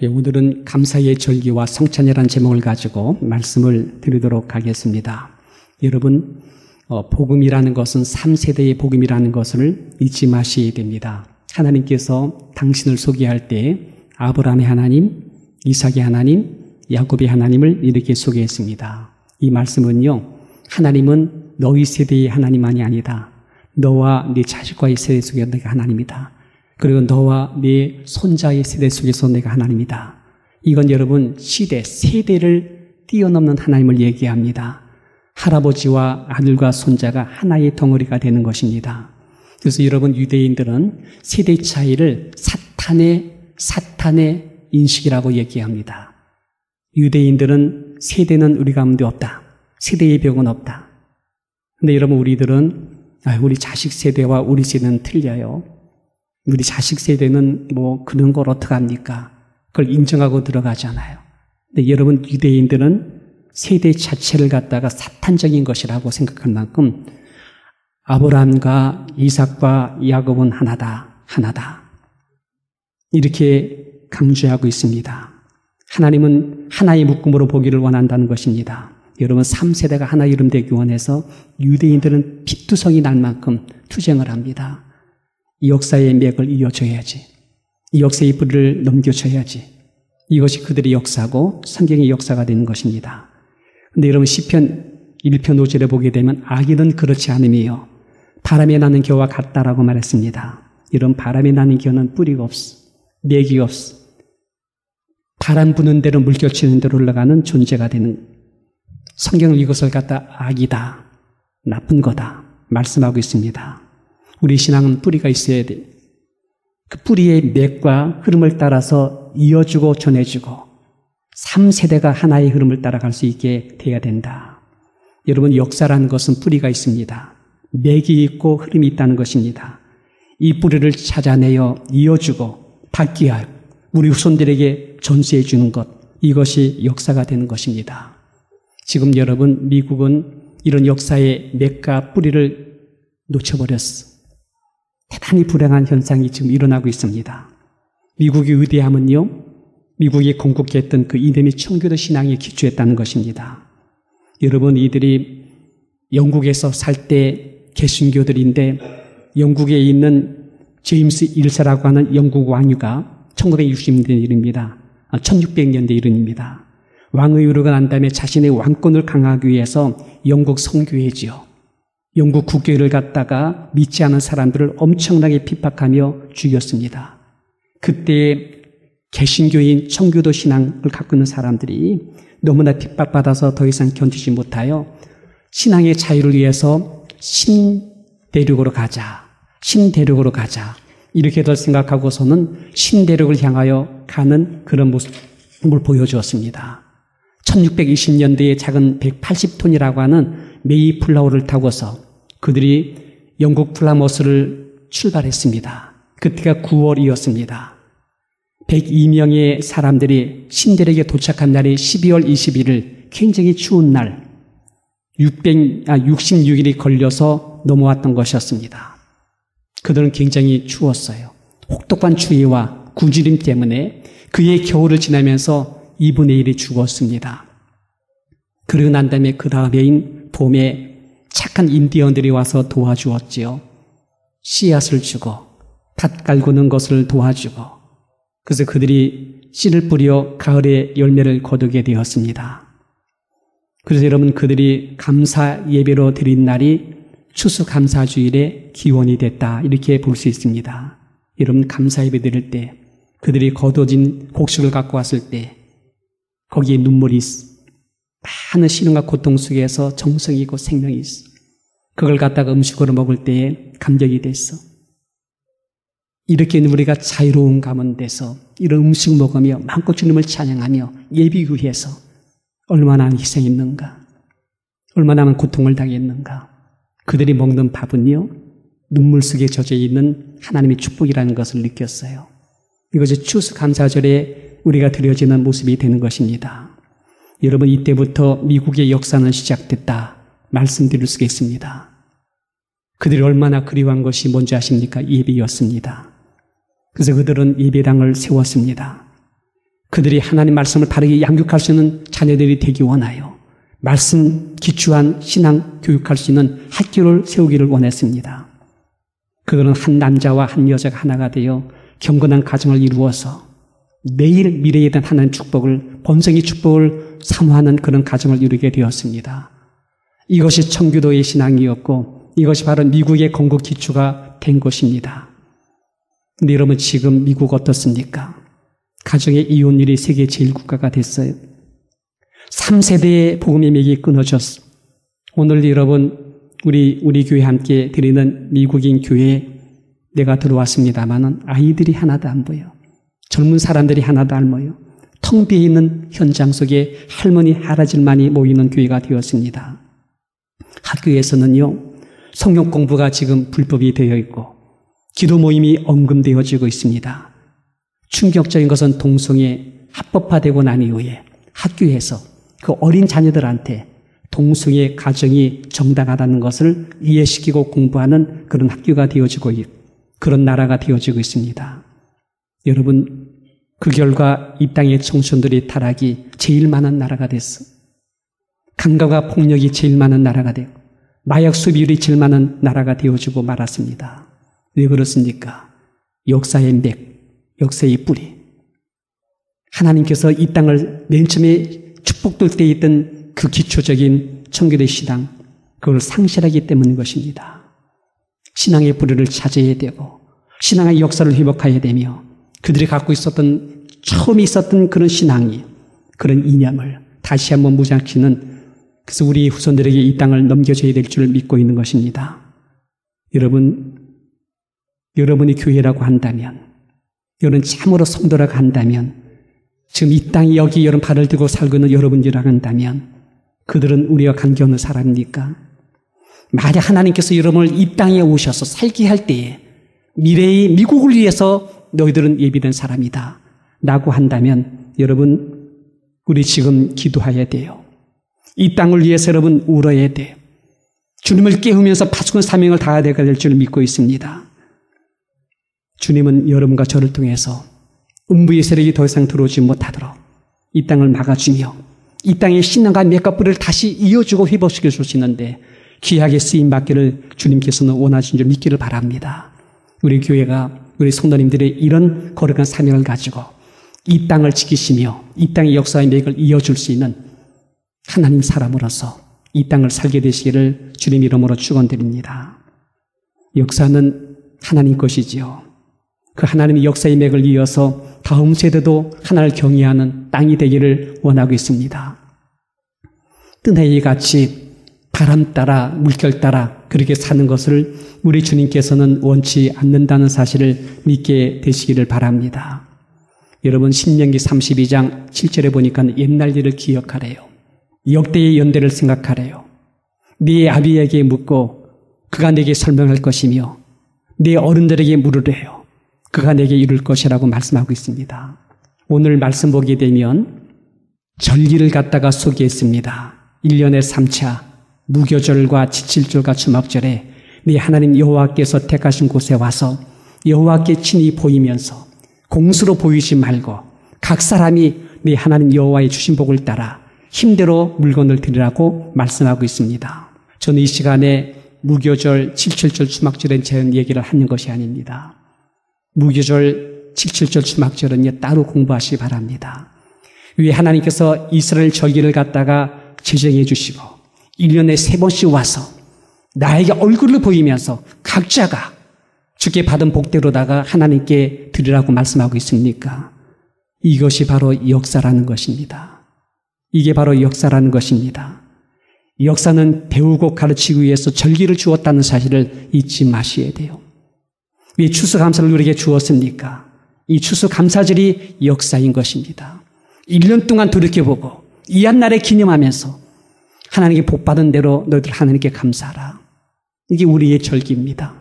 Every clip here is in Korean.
오늘은 감사의 절기와 성찬이라는 제목을 가지고 말씀을 드리도록 하겠습니다. 여러분, 복음이라는 것은 3세대의 복음이라는 것을 잊지 마셔야 됩니다. 하나님께서 당신을 소개할 때 아브라함의 하나님, 이삭의 하나님, 야곱의 하나님을 이렇게 소개했습니다. 이 말씀은요, 하나님은 너희 세대의 하나님만이 아니다. 너와 네 자식과의 세대 속에 내가 하나님이다. 그리고 너와 네 손자의 세대 속에서 내가 하나님이다. 이건 여러분 세대를 뛰어넘는 하나님을 얘기합니다. 할아버지와 아들과 손자가 하나의 덩어리가 되는 것입니다. 그래서 여러분 유대인들은 세대 차이를 사탄의 인식이라고 얘기합니다. 유대인들은 세대는 우리 가운데 없다. 세대의 벽은 없다. 근데 여러분 우리들은 우리 자식 세대와 우리 세대는 틀려요. 우리 자식 세대는 그런 걸 어떡합니까? 그걸 인정하고 들어가잖아요. 근데 여러분 유대인들은 세대 자체를 갖다가 사탄적인 것이라고 생각할 만큼 아브라함과 이삭과 야곱은 하나다. 이렇게 강조하고 있습니다. 하나님은 하나의 묶음으로 보기를 원한다는 것입니다. 여러분 3세대가 하나의 이름 되기 원해서 유대인들은 피투성이 날 만큼 투쟁을 합니다. 이 역사의 맥을 이어줘야지. 이 역사의 뿌리를 넘겨줘야지. 이것이 그들의 역사고 성경의 역사가 되는 것입니다. 그런데 여러분 시편 1편 5절에 보게 되면 악인은 그렇지 않음이요 바람에 나는 겨와 같다라고 말했습니다. 이런 바람에 나는 겨는 뿌리가 없어. 맥이 없어. 바람 부는 대로 물결치는 대로 흘러가는 존재가 되는 성경은 이것을 갖다 악이다. 나쁜 거다. 말씀하고 있습니다. 우리 신앙은 뿌리가 있어야 돼. 그 뿌리의 맥과 흐름을 따라서 이어주고 전해주고 3세대가 하나의 흐름을 따라갈 수 있게 돼야 된다. 여러분 역사라는 것은 뿌리가 있습니다. 맥이 있고 흐름이 있다는 것입니다. 이 뿌리를 찾아내어 이어주고 닦기하여 우리 후손들에게 전수해 주는 것, 이것이 역사가 되는 것입니다. 지금 여러분 미국은 이런 역사의 맥과 뿌리를 놓쳐버렸어. 대단히 불행한 현상이 지금 일어나고 있습니다. 미국의 위대함은요, 미국이 건국했던 그 이름이 청교도 신앙에 기초했다는 것입니다. 여러분 이들이 영국에서 살 때 개신교들인데 영국에 있는 제임스 1세라고 하는 영국 왕유가 1960년대 일입니다. 1600년대 일입니다. 왕의 유로가 난 다음에 자신의 왕권을 강화하기 위해서 영국 성교회지요. 영국 국교를 갖다가 믿지 않은 사람들을 엄청나게 핍박하며 죽였습니다. 그때 개신교인 청교도 신앙을 갖고 있는 사람들이 너무나 핍박받아서 더 이상 견디지 못하여 신앙의 자유를 위해서 신대륙으로 가자. 이렇게들 생각하고서는 신대륙을 향하여 가는 그런 모습을 보여주었습니다. 1620년대에 작은 180톤이라고 하는 메이플라워를 타고서 그들이 영국 플라머스를 출발했습니다. 그때가 9월이었습니다. 102명의 사람들이 신대륙에 도착한 날이 12월 21일, 굉장히 추운 날, 66일이 걸려서 넘어왔던 것이었습니다. 그들은 굉장히 추웠어요. 혹독한 추위와 구지림 때문에 그의 겨울을 지나면서 2분의 1이 죽었습니다. 그리고 난 다음에 그 다음에인 봄에 착한 인디언들이 와서 도와주었지요. 씨앗을 주고 밭 갈구는 것을 도와주고 그래서 그들이 씨를 뿌려 가을에 열매를 거두게 되었습니다. 그래서 여러분 그들이 감사 예배로 드린 날이 추수감사주일의 기원이 됐다 이렇게 볼 수 있습니다. 여러분 감사 예배 드릴 때 그들이 거둬진 곡식을 갖고 왔을 때 거기에 눈물이 있어. 많은 시련과 고통 속에서 정성이 있고 생명이 있어. 그걸 갖다가 음식으로 먹을 때에 감격이 됐어. 이렇게 우리가 자유로운 가운데서 이런 음식 먹으며 마음껏 주님을 찬양하며 예비 위해서 얼마나 희생했는가. 얼마나 많은 고통을 당했는가. 그들이 먹는 밥은요. 눈물 속에 젖어 있는 하나님의 축복이라는 것을 느꼈어요. 이것이 추수감사절에 우리가 드려지는 모습이 되는 것입니다. 여러분 이때부터 미국의 역사는 시작됐다 말씀드릴 수가 있습니다. 그들이 얼마나 그리워한 것이 뭔지 아십니까? 예배였습니다. 그래서 그들은 예배당을 세웠습니다. 그들이 하나님 말씀을 바르게 양육할 수 있는 자녀들이 되기 원하여 말씀 기초한 신앙 교육할 수 있는 학교를 세우기를 원했습니다. 그들은 한 남자와 한 여자가 하나가 되어 경건한 가정을 이루어서 매일 미래에 대한 하나님 축복을, 번성의 축복을 사모하는 그런 가정을 이루게 되었습니다. 이것이 청교도의 신앙이었고 이것이 바로 미국의 건국 기초가 된 것입니다. 근데 여러분 지금 미국 어떻습니까? 가정의 이혼율이 세계 제1국가가 됐어요. 3세대의 복음의 맥이 끊어졌어. 오늘 여러분 우리 교회 함께 드리는 미국인 교회에 내가 들어왔습니다마는 아이들이 하나도 안 보여. 젊은 사람들이 하나도 안 모여. 텅 비어 있는 현장 속에 할머니, 할아버지만이 모이는 교회가 되었습니다. 학교에서는요, 성경 공부가 지금 불법이 되어 있고 기도 모임이 언급되어지고 있습니다. 충격적인 것은 동성애 합법화되고 난 이후에 학교에서 그 어린 자녀들한테 동성애 가정이 정당하다는 것을 이해시키고 공부하는 그런 학교가 되어지고 그런 나라가 되어지고 있습니다. 여러분, 그 결과 이 땅의 청소년들의 타락이 제일 많은 나라가 됐어. 강간과 폭력이 제일 많은 나라가 되고 마약 소비율이 제일 많은 나라가 되어지고 말았습니다. 왜 그렇습니까? 역사의 맥, 역사의 뿌리. 하나님께서 이 땅을 맨 처음에 축복될 때 있던 그 기초적인 청교도의 신앙, 그걸 상실하기 때문인 것입니다. 신앙의 뿌리를 찾아야 되고 신앙의 역사를 회복해야 되며 그들이 갖고 있었던, 처음에 있었던 그런 신앙이, 그런 이념을 다시 한번 무장시키는, 그래서 우리 후손들에게 이 땅을 넘겨줘야 될 줄 믿고 있는 것입니다. 여러분이 교회라고 한다면, 여러분 참으로 성도라고 한다면, 지금 이 땅에 여기 여러분 발을 들고 살고 있는 여러분이라고 한다면, 그들은 우리와 관계없는 사람입니까? 만약 하나님께서 여러분을 이 땅에 오셔서 살게 할 때에 미래의 미국을 위해서 너희들은 예비된 사람이다 라고 한다면 여러분, 우리 지금 기도해야 돼요. 이 땅을 위해서 여러분 울어야 돼요. 주님을 깨우면서 파수꾼 사명을 다해야 될 줄 믿고 있습니다. 주님은 여러분과 저를 통해서 음부의 세력이 더 이상 들어오지 못하도록 이 땅을 막아주며 이 땅의 신앙과 맥과 뿌리를 다시 이어주고 회복시켜 주시는데 귀하게 쓰임받기를 주님께서는 원하신 줄 믿기를 바랍니다. 우리 교회가, 우리 성도님들의 이런 거룩한 사명을 가지고 이 땅을 지키시며 이 땅의 역사의 맥을 이어줄 수 있는 하나님 사람으로서 이 땅을 살게 되시기를 주님 이름으로 축원드립니다. 역사는 하나님 것이지요. 그 하나님의 역사의 맥을 이어서 다음 세대도 하나님을 경외하는 땅이 되기를 원하고 있습니다. 뜬해이 같이 바람 따라 물결 따라 그렇게 사는 것을 우리 주님께서는 원치 않는다는 사실을 믿게 되시기를 바랍니다. 여러분, 신명기 32장 7절에 보니까 옛날 일을 기억하래요. 역대의 연대를 생각하래요. 네 아비에게 묻고 그가 내게 설명할 것이며 네 어른들에게 물으래요. 그가 내게 이룰 것이라고 말씀하고 있습니다. 오늘 말씀 보게 되면 절기를 갖다가 소개했습니다. 1년에 3차 무교절과 지칠절과 주막절에 네 하나님 여호와께서 택하신 곳에 와서 여호와께 친히 보이면서 공수로 보이지 말고 각 사람이 네 하나님 여호와의 주신 복을 따라 힘대로 물건을 드리라고 말씀하고 있습니다. 저는 이 시간에 무교절, 7.7절 주막절에 제 얘기를 하는 것이 아닙니다. 무교절, 7.7절 주막절은 따로 공부하시기 바랍니다. 왜 하나님께서 이스라엘 절기를 갖다가 제정해 주시고 1년에 3번씩 와서 나에게 얼굴을 보이면서 각자가 주께 받은 복대로다가 하나님께 드리라고 말씀하고 있습니까? 이것이 바로 역사라는 것입니다. 이게 바로 역사라는 것입니다. 역사는 배우고 가르치기 위해서 절기를 주었다는 사실을 잊지 마셔야 돼요. 왜 추수감사를 우리에게 주었습니까? 이 추수감사절이 역사인 것입니다. 1년 동안 돌이켜보고 이 한날에 기념하면서 하나님께 복받은 대로 너희들 하나님께 감사하라. 이게 우리의 절기입니다.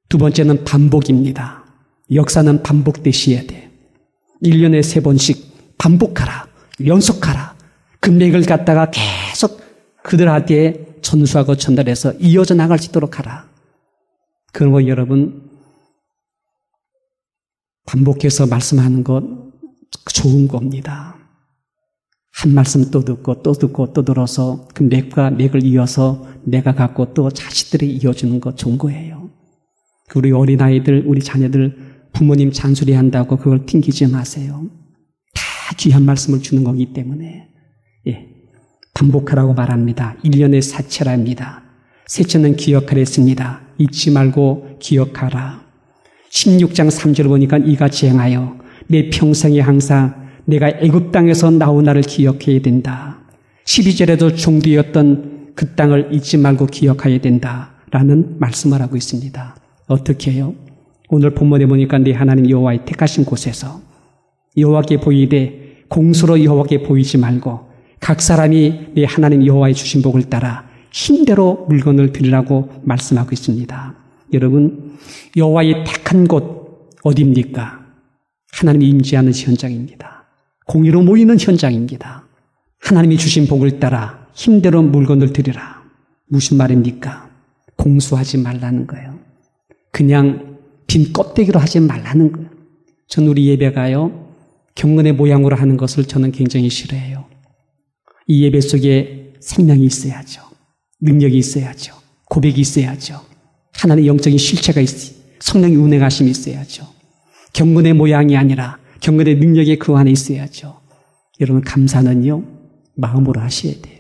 두 번째는 반복입니다. 역사는 반복되셔야 돼. 1년에 3번씩 반복하라. 연속하라. 그 맥을 갖다가 계속 그들한테 전수하고 전달해서 이어져 나갈 수 있도록 하라. 그런 거 여러분 반복해서 말씀하는 것 좋은 겁니다. 한 말씀 또 듣고 또 듣고 또 들어서 그 맥과 맥을 이어서 내가 갖고 또 자식들에게 이어주는 거 좋은 거예요. 우리 어린아이들, 우리 자녀들 부모님 잔소리한다고 그걸 튕기지 마세요. 다 귀한 말씀을 주는 거기 때문에 반복하라고 말합니다. 1년에 사체랍니다. 세체는 기억하라 했습니다. 잊지 말고 기억하라. 16장 3절 보니까 이같이 행하여 내 평생에 항상 내가 애굽 땅에서 나온 나를 기억해야 된다. 12절에도 종되었던 그 땅을 잊지 말고 기억해야 된다라는 말씀을 하고 있습니다. 어떻게 해요? 오늘 본문에 보니까 네 하나님 여호와의 택하신 곳에서 여호와께 보이되 공수로 여호와께 보이지 말고 각 사람이 네 하나님 여호와의 주신 복을 따라 힘대로 물건을 드리라고 말씀하고 있습니다. 여러분, 여호와의 택한 곳 어디입니까? 하나님이 임재하는 현장입니다. 공의로 모이는 현장입니다. 하나님이 주신 복을 따라 힘대로 물건을 드리라. 무슨 말입니까? 공수하지 말라는 거예요. 그냥 빈 껍데기로 하지 말라는 거예요. 전 우리 예배가요, 경건의 모양으로 하는 것을 저는 굉장히 싫어해요. 이 예배 속에 생명이 있어야죠. 능력이 있어야죠. 고백이 있어야죠. 하나님의 영적인 실체가 있어요. 성령의 운행하심이 있어야죠. 경건의 모양이 아니라 경건의 능력이 그 안에 있어야죠. 여러분, 감사는요, 마음으로 하셔야 돼요.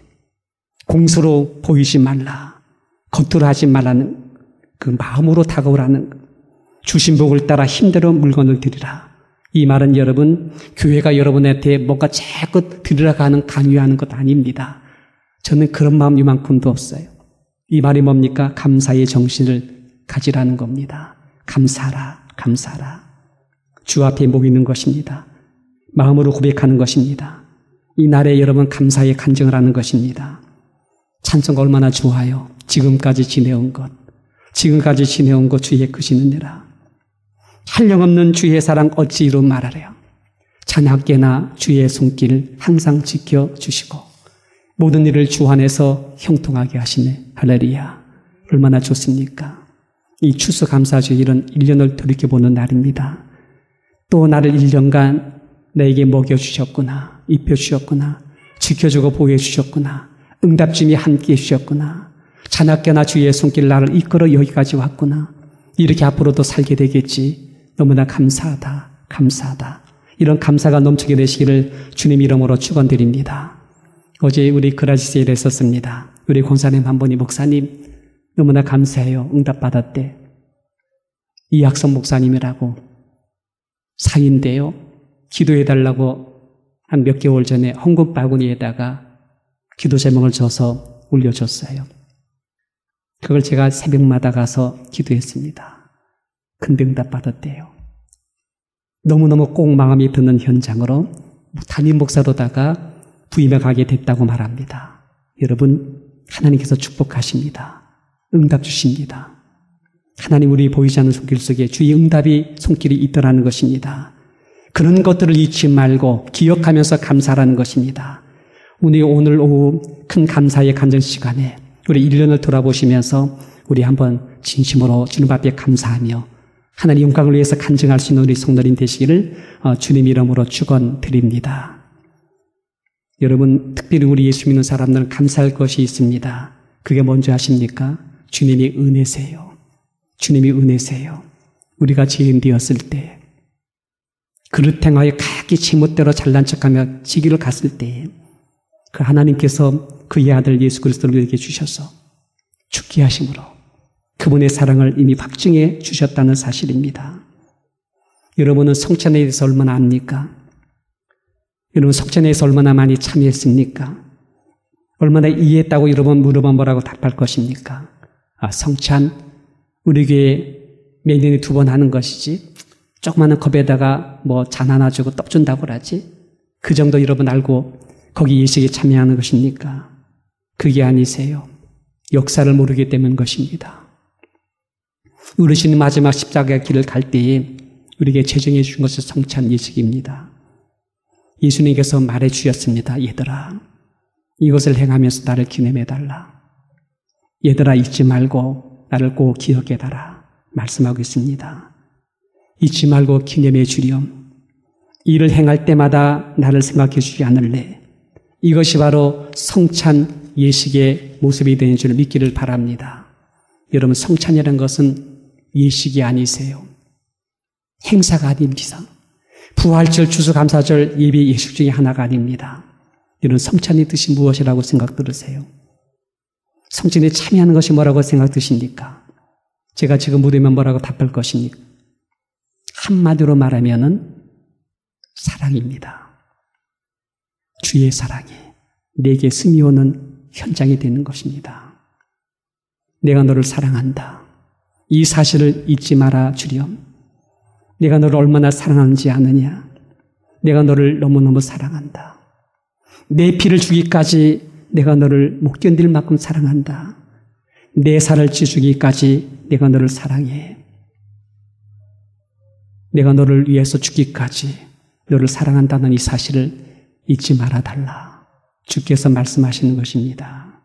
공수로 보이지 말라. 겉으로 하지 말라는 그 마음으로 다가오라는 주신 복을 따라 힘대로 물건을 드리라. 이 말은 여러분, 교회가 여러분한테 뭔가 자꾸 드리라고 하는 강요하는 것 아닙니다. 저는 그런 마음 이만큼도 없어요. 이 말이 뭡니까? 감사의 정신을 가지라는 겁니다. 감사하라, 감사하라. 주 앞에 모이는 것입니다. 마음으로 고백하는 것입니다. 이 날에 여러분 감사의 간증을 하는 것입니다. 찬송가 얼마나 좋아요. 지금까지 지내온 것, 지금까지 지내온 것 주의 크신 은혜라. 한량없는 주의 사랑 어찌 이루 말하랴. 자나깨나 주의 손길 항상 지켜주시고 모든 일을 주 안에서 형통하게 하시네. 할렐루야. 얼마나 좋습니까? 이 추수감사주일은 1년을 돌이켜보는 날입니다. 또 나를 1년간 내게 먹여주셨구나, 입혀주셨구나, 지켜주고 보호해주셨구나, 응답심이 함께해 주셨구나, 자나깨나 주의 손길 나를 이끌어 여기까지 왔구나, 이렇게 앞으로도 살게 되겠지. 너무나 감사하다, 감사하다. 이런 감사가 넘치게 되시기를 주님 이름으로 축원드립니다. 어제 우리 그라시스에 있었습니다. 우리 권사님 한 분이 목사님 너무나 감사해요. 응답받았대. 이학성 목사님이라고 사인데요. 기도해달라고 한 몇 개월 전에 헌금 바구니에다가 기도 제목을 줘서 올려줬어요. 그걸 제가 새벽마다 가서 기도했습니다. 근데 응답받았대요. 너무너무 꼭 마음이 드는 현장으로 담임 목사로다가 부임해 가게 됐다고 말합니다. 여러분, 하나님께서 축복하십니다. 응답 주십니다. 하나님 우리 보이지 않는 손길 속에 주의 응답이 손길이 있더라는 것입니다. 그런 것들을 잊지 말고 기억하면서 감사하라는 것입니다. 오늘 오후 큰 감사의 간증 시간에 우리 1년을 돌아보시면서 우리 한번 진심으로 주님 앞에 감사하며 하나님 영광을 위해서 간증할 수 있는 우리 성도님 되시기를 주님 이름으로 축원드립니다. 여러분, 특별히 우리 예수 믿는 사람들은 감사할 것이 있습니다. 그게 뭔지 아십니까? 주님이 은혜세요. 주님이 은혜세요. 우리가 죄인 되었을 때 그릇 행하여 각기 제멋대로 잘난 척하며 지기를 갔을 때 그 하나님께서 그의 아들 예수 그리스도를 우리에게 주셔서 죽게 하심으로 그분의 사랑을 이미 확증해 주셨다는 사실입니다. 여러분은 성찬에 대해서 얼마나 압니까? 여러분 성찬에 대해서 얼마나 많이 참여했습니까? 얼마나 이해했다고 여러분 물어보면 뭐라고 답할 것입니까? 성찬 우리 교회 매년에 2번 하는 것이지 조그마한 컵에다가 뭐 잔 하나 주고 떡 준다고 그러지? 그 정도 여러분 알고 거기 예식에 참여하는 것입니까? 그게 아니세요. 역사를 모르기 때문인 것입니다. 어르신이 마지막 십자가의 길을 갈 때에 우리에게 제정해 주신 것이 성찬 예식입니다. 예수님께서 말해 주셨습니다. 얘들아, 이것을 행하면서 나를 기념해달라. 얘들아, 잊지 말고 나를 꼭 기억해달라. 말씀하고 있습니다. 잊지 말고 기념해 주렴. 일을 행할 때마다 나를 생각해 주지 않을래. 이것이 바로 성찬 예식의 모습이 되는 줄 믿기를 바랍니다. 여러분, 성찬이라는 것은 예식이 아니세요. 행사가 아닙니다. 부활절, 추수감사절, 예배 예식 중에 하나가 아닙니다. 여러분, 성찬의 뜻이 무엇이라고 생각 들으세요? 성찬에 참여하는 것이 뭐라고 생각 드십니까? 제가 지금 물으면 뭐라고 답할 것입니까? 한마디로 말하면은 사랑입니다. 주의 사랑이 내게 스며오는 현장이 되는 것입니다. 내가 너를 사랑한다. 이 사실을 잊지 말아 주렴. 내가 너를 얼마나 사랑하는지 아느냐? 내가 너를 너무너무 사랑한다. 내 피를 주기까지 내가 너를 못 견딜 만큼 사랑한다. 내 살을 찢주기까지 내가 너를 사랑해. 내가 너를 위해서 죽기까지 너를 사랑한다는 이 사실을 잊지 말아달라. 주께서 말씀하시는 것입니다.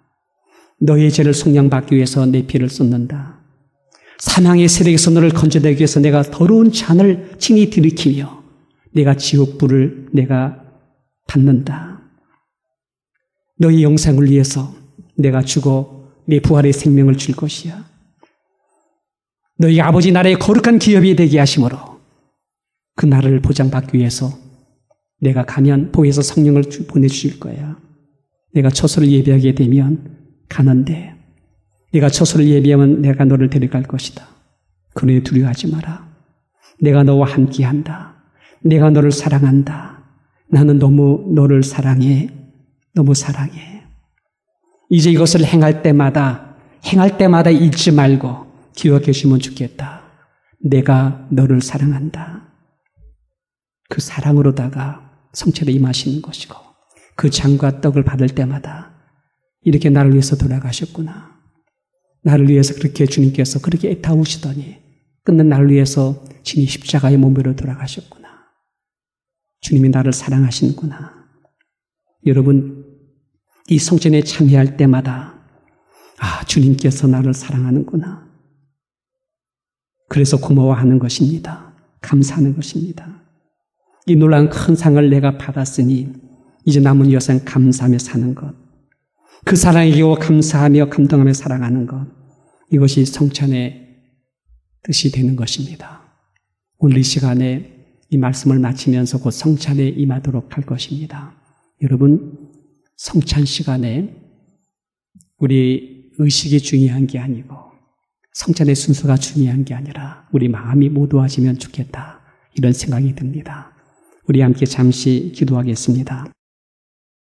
너의 죄를 속량받기 위해서 내 피를 쏟는다. 사망의 세력에서 너를 건져내기 위해서 내가 더러운 잔을 친히 들이키며 내가 지옥불을 내가 받는다. 너의 영생을 위해서 내가 죽어 내 부활의 생명을 줄 것이야. 너희 아버지 나라의 거룩한 기업이 되게 하심으로 그 나라를 보장받기 위해서 내가 가면 보혜사 성령을 보내주실 거야. 내가 처소를 예비하게 되면 가는데 내가 처소를 예비하면 내가 너를 데려갈 것이다. 그러니 두려워하지 마라. 내가 너와 함께한다. 내가 너를 사랑한다. 나는 너무 너를 사랑해. 너무 사랑해. 이제 이것을 행할 때마다 잊지 말고 기억해 주시면 좋겠다. 내가 너를 사랑한다. 그 사랑으로다가 성찬에 임하시는 것이고 그 잔과 떡을 받을 때마다 이렇게 나를 위해서 돌아가셨구나. 나를 위해서 그렇게 주님께서 그렇게 애타우시더니 끝는 나를 위해서 진이 십자가의 몸으로 돌아가셨구나. 주님이 나를 사랑하시는구나. 여러분, 이 성찬에 참여할 때마다 주님께서 나를 사랑하는구나. 그래서 고마워하는 것입니다. 감사하는 것입니다. 이 놀라운 큰 상을 내가 받았으니 이제 남은 여생 감사하며 사는 것. 그 사랑에 감사하며 감동하며 사랑하는 것. 이것이 성찬의 뜻이 되는 것입니다. 오늘 이 시간에 이 말씀을 마치면서 곧 성찬에 임하도록 할 것입니다. 여러분, 성찬 시간에 우리 의식이 중요한 게 아니고 성찬의 순서가 중요한 게 아니라 우리 마음이 모두해지면 좋겠다. 이런 생각이 듭니다. 우리 함께 잠시 기도하겠습니다.